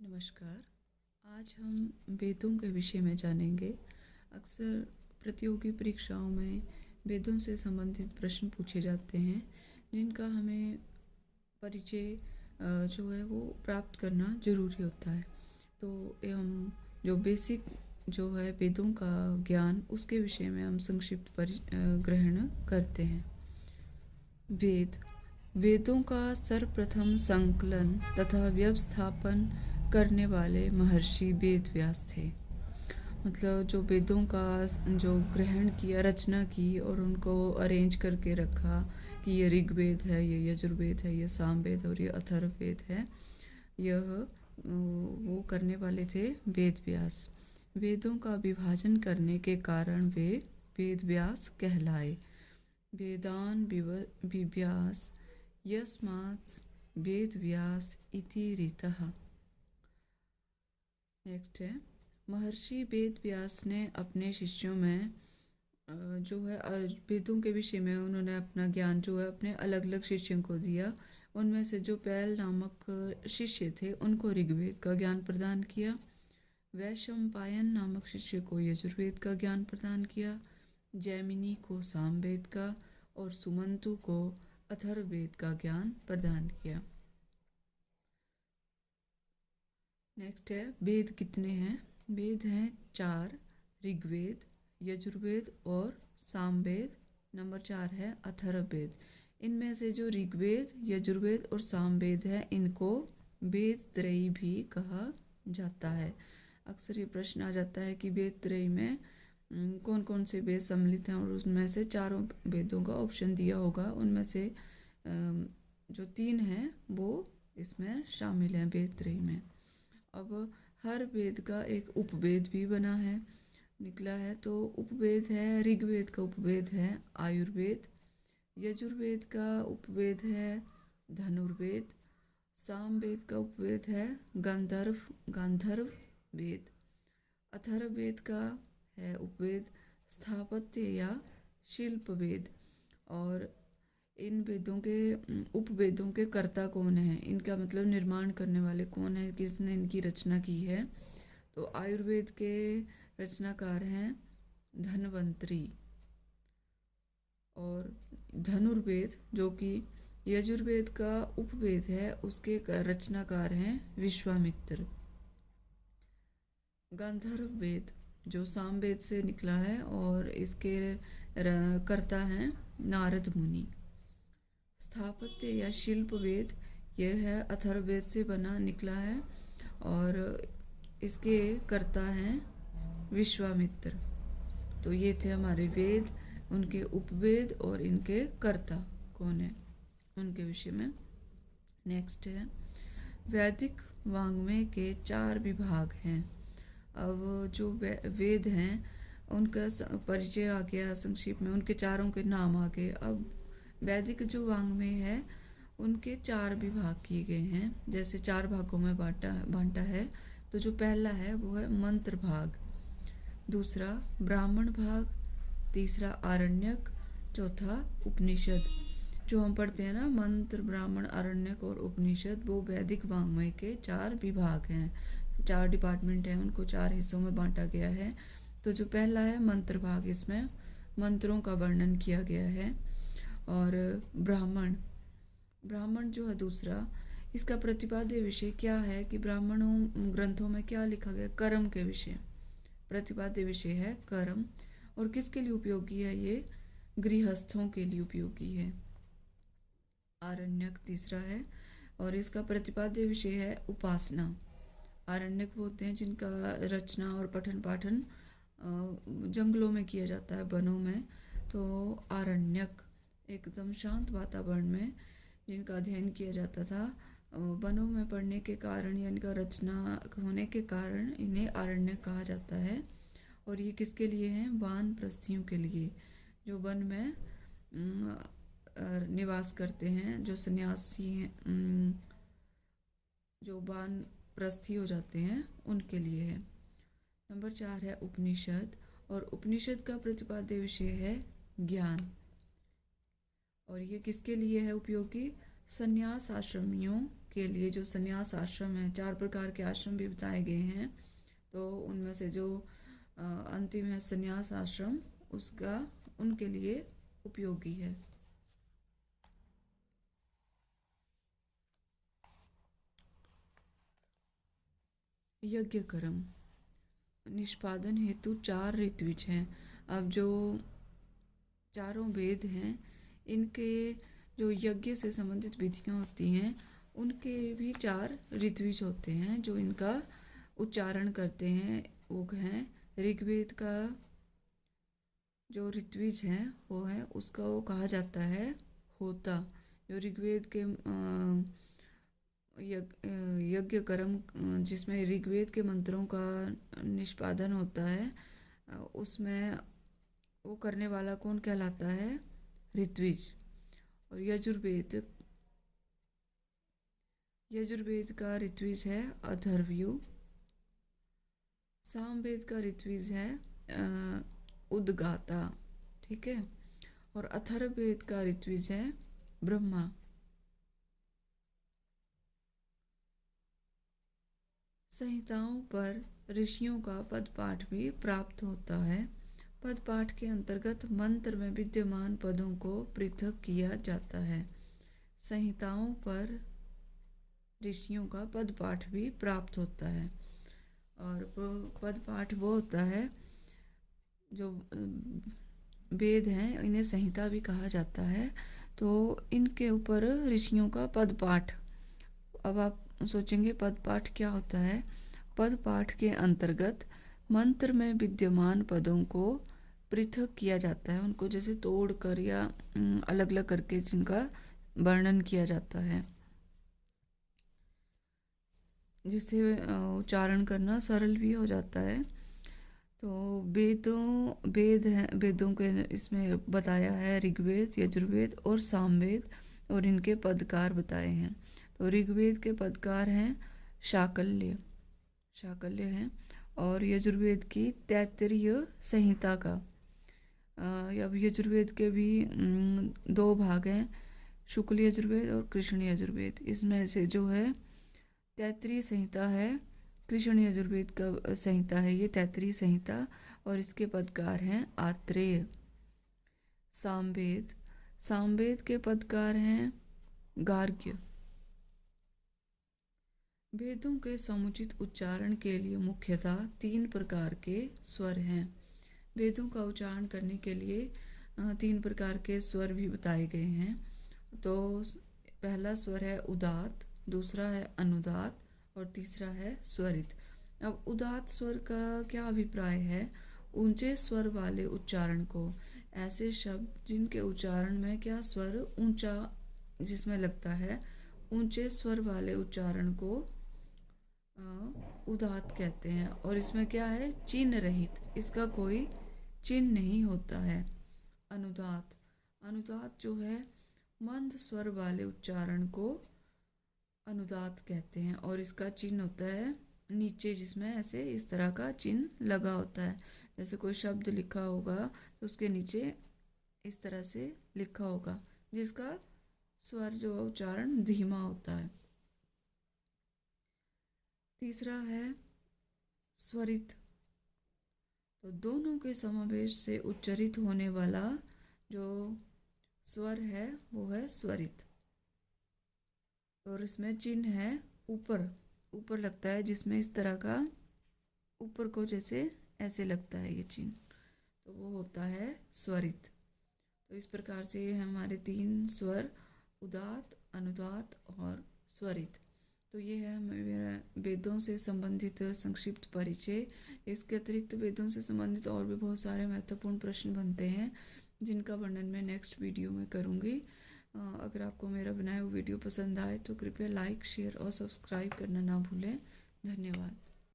नमस्कार। आज हम वेदों के विषय में जानेंगे। अक्सर प्रतियोगी परीक्षाओं में वेदों से संबंधित प्रश्न पूछे जाते हैं, जिनका हमें परिचय जो है वो प्राप्त करना ज़रूरी होता है। तो हम जो बेसिक जो है वेदों का ज्ञान, उसके विषय में हम संक्षिप्त ग्रहण करते हैं। वेदों का सर्वप्रथम संकलन तथा व्यवस्थापन करने वाले महर्षि वेद व्यास थे। मतलब जो वेदों का जो ग्रहण किया, रचना की और उनको अरेंज करके रखा कि ये ऋग्वेद है, ये यजुर्वेद है, ये सामवेद और ये अथर्ववेद है, यह वो करने वाले थे वेद व्यास। वेदों का विभाजन करने के कारण वे वेद व्यास कहलाए। वेदान विव्यास यस्मात् वेद व्यास इति रीतः। नेक्स्ट है, महर्षि वेद व्यास ने अपने शिष्यों में जो है वेदों के विषय में उन्होंने अपना ज्ञान जो है अपने अलग अलग शिष्यों को दिया। उनमें से जो पैल नामक शिष्य थे उनको ऋग्वेद का ज्ञान प्रदान किया, वैशंपायन नामक शिष्य को यजुर्वेद का ज्ञान प्रदान किया, जैमिनी को सामवेद का और सुमंतु को अथर्ववेद का ज्ञान प्रदान किया। नेक्स्ट है, वेद कितने हैं? वेद हैं 4, ऋग्वेद, यजुर्वेद और सामवेद। नंबर 4 है अथर्ववेद। इनमें से जो ऋग्वेद, यजुर्वेद और सामवेद है, इनको वेद त्रयी भी कहा जाता है। अक्सर ये प्रश्न आ जाता है कि वेद त्रयी में कौन कौन से वेद सम्मिलित हैं, और उसमें से चारों वेदों का ऑप्शन दिया होगा। उनमें से जो 3 हैं वो इसमें शामिल हैं वेद त्रयी में। अब हर वेद का एक उपवेद भी बना है, निकला है। तो उपवेद है, ऋग्वेद का उपवेद है आयुर्वेद, यजुर्वेद का उपवेद है धनुर्वेद, सामवेद का उपवेद है गांधर्व वेद, अथर्ववेद का है उपवेद स्थापत्य या शिल्प वेद। और इन वेदों के उपवेदों के कर्ता कौन है, इनका मतलब निर्माण करने वाले कौन है, किसने इनकी रचना की है? तो आयुर्वेद के रचनाकार हैं धन्वंतरी, और धनुर्वेद जो कि यजुर्वेद का उपवेद है उसके रचनाकार हैं विश्वामित्र। गांधर्व वेद जो सामवेद से निकला है और इसके कर्ता हैं नारद मुनि। स्थापत्य या शिल्प वेद यह है अथर्ववेद से बना निकला है और इसके कर्ता हैं विश्वामित्र। तो ये थे हमारे वेद, उनके उपवेद और इनके कर्ता कौन है उनके विषय में। नेक्स्ट है, वैदिक वाङ्मय के 4 विभाग हैं। अब जो वेद हैं उनका परिचय आ गया संक्षिप्त में, उनके चारों के नाम आ गए। अब वैदिक जो वाङ्मय है उनके 4 विभाग किए गए हैं, जैसे 4 भागों में बांटा है। तो जो पहला है वो है मंत्र भाग, दूसरा ब्राह्मण भाग, तीसरा आरण्यक, चौथा उपनिषद। जो हम पढ़ते हैं ना, मंत्र, ब्राह्मण, आरण्यक और उपनिषद, वो वैदिक वाङ्मय के 4 विभाग हैं, 4 डिपार्टमेंट हैं, उनको 4 हिस्सों में बांटा गया है। तो जो पहला है मंत्र भाग, इसमें मंत्रों का वर्णन किया गया है। और ब्राह्मण जो है दूसरा, इसका प्रतिपाद्य विषय क्या है कि ब्राह्मणों ग्रंथों में क्या लिखा गया? कर्म के विषय, प्रतिपाद्य विषय है कर्म। और किसके लिए उपयोगी है? ये गृहस्थों के लिए उपयोगी है। आरण्यक तीसरा है और इसका प्रतिपाद्य विषय है उपासना। आरण्यक वो होते हैं जिनका रचना और पठन पाठन जंगलों में किया जाता है, वनों में। तो आरण्यक एकदम शांत वातावरण में जिनका अध्ययन किया जाता था, वनों में पढ़ने के कारण या इनका रचना होने के कारण इन्हें आरण्यक कहा जाता है। और ये किसके लिए हैं? वानप्रस्थियों के लिए, जो वन में निवास करते हैं, जो सन्यासी हैं, जो वानप्रस्थी हो जाते हैं, उनके लिए है। नंबर 4 है उपनिषद, और उपनिषद का प्रतिपाद्य विषय है ज्ञान। और ये किसके लिए है उपयोगी? संन्यास आश्रमियों के लिए जो संन्यास आश्रम है, 4 प्रकार के आश्रम भी बताए गए हैं, तो उनमें से जो अंतिम है संन्यास आश्रम, उसका उनके लिए उपयोगी है। यज्ञ कर्म निष्पादन हेतु 4 ऋत्विज हैं। अब जो चारों वेद हैं, इनके जो यज्ञ से संबंधित विधियाँ होती हैं, उनके भी 4 ऋत्विज होते हैं जो इनका उच्चारण करते हैं। वो हैं ऋग्वेद का जो ऋत्विज है वो है, उसका वो कहा जाता है होता। जो ऋग्वेद के यज्ञ कर्म जिसमें ऋग्वेद के मंत्रों का निष्पादन होता है, उसमें वो करने वाला कौन कहलाता है? ऋत्विज। और यजुर्वेद का ऋत्विज है अथर्वयु। सामवेद का ऋत्विज है उद्गाता, ठीक है। और अथर्ववेद का ऋत्विज है ब्रह्मा। संहिताओं पर ऋषियों का पदपाठ भी प्राप्त होता है। पदपाठ के अंतर्गत मंत्र में विद्यमान पदों को पृथक किया जाता है। संहिताओं पर ऋषियों का पदपाठ भी प्राप्त होता है। और वो पदपाठ वो होता है जो वेद हैं, इन्हें संहिता भी कहा जाता है। तो इनके ऊपर ऋषियों का पदपाठ। अब आप सोचेंगे पदपाठ क्या होता है? पदपाठ के अंतर्गत मंत्र में विद्यमान पदों को पृथक किया जाता है। उनको जैसे तोड़ कर या अलग अलग करके जिनका वर्णन किया जाता है, जिससे उच्चारण करना सरल भी हो जाता है। तो वेदों के इसमें बताया है ऋग्वेद, यजुर्वेद और सामवेद, और इनके पदकार बताए हैं। तो ऋग्वेद के पदकार हैं शाकल्य हैं, और यजुर्वेद की तैत्तिरीय संहिता का। अब यजुर्वेद के भी 2 भाग हैं, शुक्ल यजुर्वेद और कृष्ण यजुर्वेद। इसमें से जो है तैत्तिरीय संहिता है, कृष्ण यजुर्वेद का संहिता है ये तैत्तिरीय संहिता, और इसके पदकार हैं आत्रेय। सामवेद के पदकार हैं गार्ग्य। वेदों के समुचित उच्चारण के लिए मुख्यतः 3 प्रकार के स्वर हैं। वेदों का उच्चारण करने के लिए 3 प्रकार के स्वर भी बताए गए हैं। तो पहला स्वर है उदात्त, दूसरा है अनुदात्त और तीसरा है स्वरित। अब उदात्त स्वर का क्या अभिप्राय है? ऊंचे स्वर वाले उच्चारण को, ऐसे शब्द जिनके उच्चारण में क्या स्वर ऊंचा जिसमें लगता है, ऊंचे स्वर वाले उच्चारण को उदात्त कहते हैं। और इसमें क्या है? चिन्ह रहित, इसका कोई चिन्ह नहीं होता है। अनुदात्त जो है मंद स्वर वाले उच्चारण को अनुदात्त कहते हैं, और इसका चिन्ह होता है नीचे, जिसमें ऐसे इस तरह का चिन्ह लगा होता है। जैसे कोई शब्द लिखा होगा तो उसके नीचे इस तरह से लिखा होगा, जिसका स्वर जो उच्चारण धीमा होता है। तीसरा है स्वरित। तो दोनों के समावेश से उच्चारित होने वाला जो स्वर है वो है स्वरित, और इसमें चिन्ह है ऊपर लगता है, जिसमें इस तरह का ऊपर को जैसे ऐसे लगता है ये चिन्ह, तो वो होता है स्वरित। तो इस प्रकार से हमारे 3 स्वर उदात्त, अनुदात्त और स्वरित। तो ये है मेरा वेदों से संबंधित संक्षिप्त परिचय। इसके अतिरिक्त वेदों से संबंधित और भी बहुत सारे महत्वपूर्ण प्रश्न बनते हैं, जिनका वर्णन मैं नेक्स्ट वीडियो में करूँगी। अगर आपको मेरा बनाया हुआ वीडियो पसंद आए तो कृपया लाइक, शेयर और सब्सक्राइब करना ना भूलें। धन्यवाद।